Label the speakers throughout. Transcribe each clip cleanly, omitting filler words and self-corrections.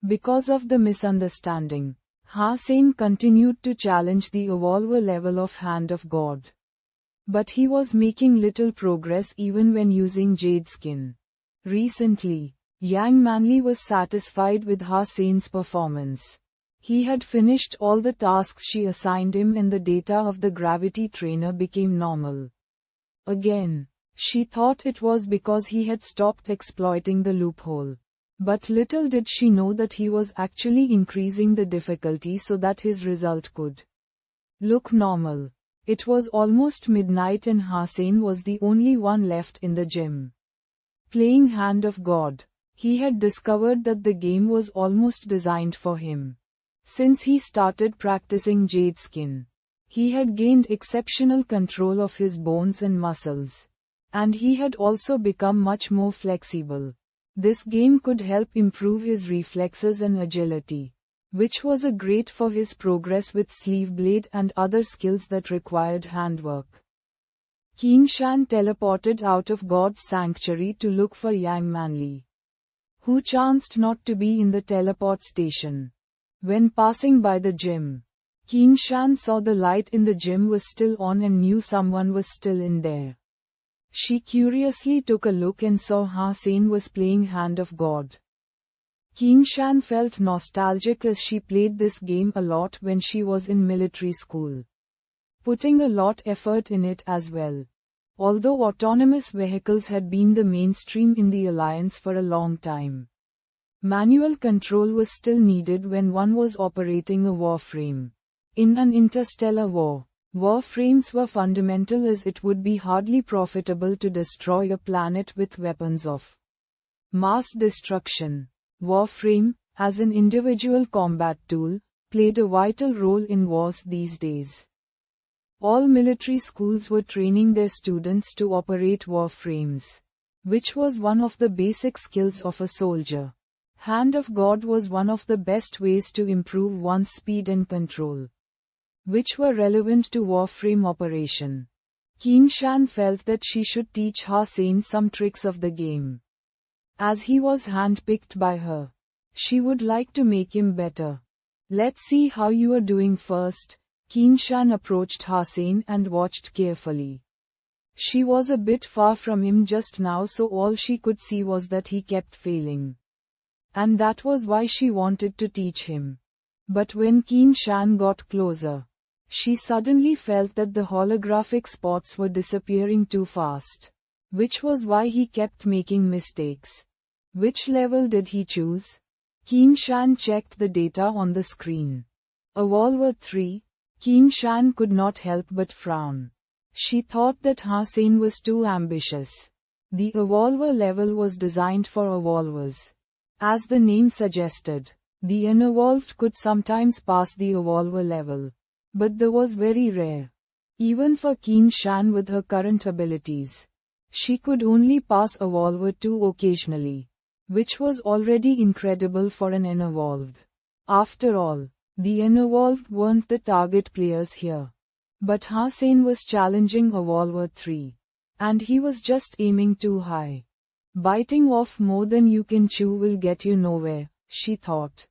Speaker 1: Because of the misunderstanding, Hussein continued to challenge the evolver level of Hand of God. But he was making little progress even when using Jade Skin. Recently, Yang Manli was satisfied with Hussein's performance. He had finished all the tasks she assigned him and the data of the gravity trainer became normal. Again, she thought it was because he had stopped exploiting the loophole. But little did she know that he was actually increasing the difficulty so that his result could look normal. It was almost midnight and Hussein was the only one left in the gym. Playing Hand of God, he had discovered that the game was almost designed for him. Since he started practicing Jade Skin, he had gained exceptional control of his bones and muscles. And he had also become much more flexible. This game could help improve his reflexes and agility, which was a great for his progress with sleeve blade and other skills that required handwork. Qin Shan teleported out of God's sanctuary to look for Yang Manli, who chanced not to be in the teleport station. When passing by the gym, Qin Shan saw the light in the gym was still on and knew someone was still in there. She curiously took a look and saw Hussein was playing Hand of God. Qin Shan felt nostalgic as she played this game a lot when she was in military school, putting a lot effort in it as well. Although autonomous vehicles had been the mainstream in the alliance for a long time, manual control was still needed when one was operating a warframe. In an interstellar war, warframes were fundamental as it would be hardly profitable to destroy a planet with weapons of mass destruction. Warframe, as an individual combat tool, played a vital role in wars these days. All military schools were training their students to operate warframes, which was one of the basic skills of a soldier. Hand of God was one of the best ways to improve one's speed and control, which were relevant to warframe operation. Qin Shan felt that she should teach Hussein some tricks of the game. As he was handpicked by her, she would like to make him better. Let's see how you are doing first. Qin Shan approached Hussein and watched carefully. She was a bit far from him just now, so all she could see was that he kept failing. And that was why she wanted to teach him. But when Qin Shan got closer, she suddenly felt that the holographic spots were disappearing too fast, which was why he kept making mistakes. Which level did he choose? Qin Shan checked the data on the screen. Evolver 3. Qin Shan could not help but frown. She thought that Hussein was too ambitious. The Evolver level was designed for Evolvers. As the name suggested, the unevolved could sometimes pass the Evolver level. But that was very rare. Even for Qin Shan with her current abilities, she could only pass Evolver 2 occasionally, which was already incredible for an unevolved. After all, the unevolved weren't the target players here. But Hussein was challenging Evolver 3. And he was just aiming too high. Biting off more than you can chew will get you nowhere, she thought.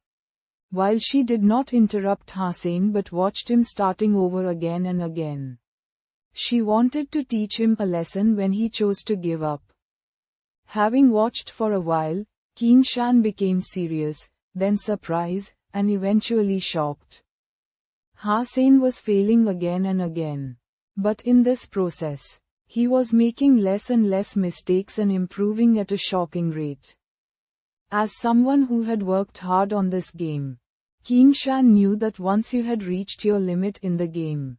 Speaker 1: While she did not interrupt Hussein but watched him starting over again and again. She wanted to teach him a lesson when he chose to give up. Having watched for a while, Qin Shan became serious, then surprised, and eventually shocked. Hussein was failing again and again. But in this process, he was making less and less mistakes and improving at a shocking rate. As someone who had worked hard on this game, Qin Shan knew that once you had reached your limit in the game,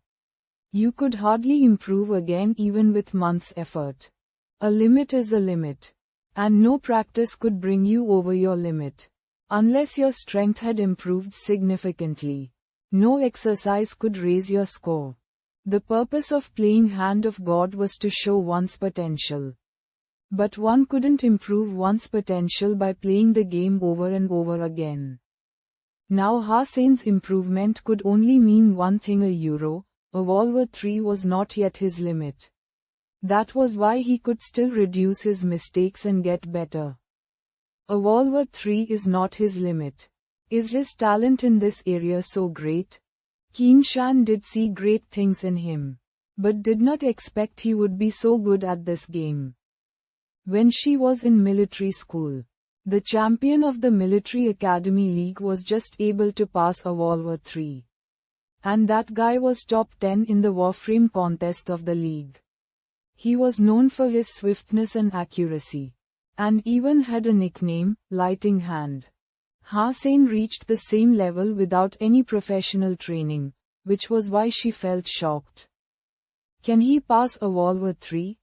Speaker 1: you could hardly improve again even with months' effort. A limit is a limit. And no practice could bring you over your limit. Unless your strength had improved significantly, no exercise could raise your score. The purpose of playing Hand of God was to show one's potential. But one couldn't improve one's potential by playing the game over and over again. Now Hussein's improvement could only mean one thing: Evolver 3 was not yet his limit. That was why he could still reduce his mistakes and get better. Evolver 3 is not his limit. Is his talent in this area so great? Qin Shan did see great things in him, but did not expect he would be so good at this game. When she was in military school, the champion of the military academy league was just able to pass a Warframe 3. And that guy was top 10 in the Warframe contest of the league. He was known for his swiftness and accuracy, and even had a nickname, Lighting Hand. Hossein reached the same level without any professional training, which was why she felt shocked. Can he pass a Warframe 3?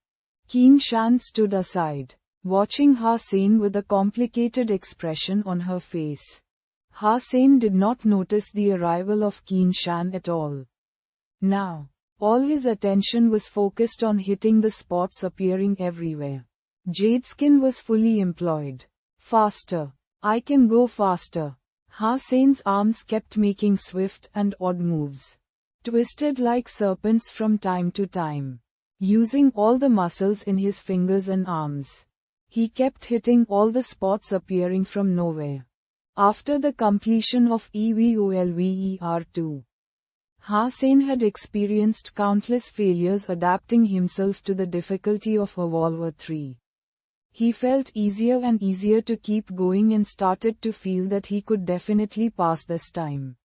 Speaker 1: Qin Shan stood aside, watching Hossein with a complicated expression on her face. Hossein did not notice the arrival of Qin Shan at all. Now, all his attention was focused on hitting the spots appearing everywhere. Jadeskin was fully employed. Faster. I can go faster. Hossein's arms kept making swift and odd moves, twisted like serpents from time to time. Using all the muscles in his fingers and arms, he kept hitting all the spots appearing from nowhere. After the completion of EVOLVER 2, Hossein had experienced countless failures adapting himself to the difficulty of Warframe 3. He felt easier and easier to keep going and started to feel that he could definitely pass this time.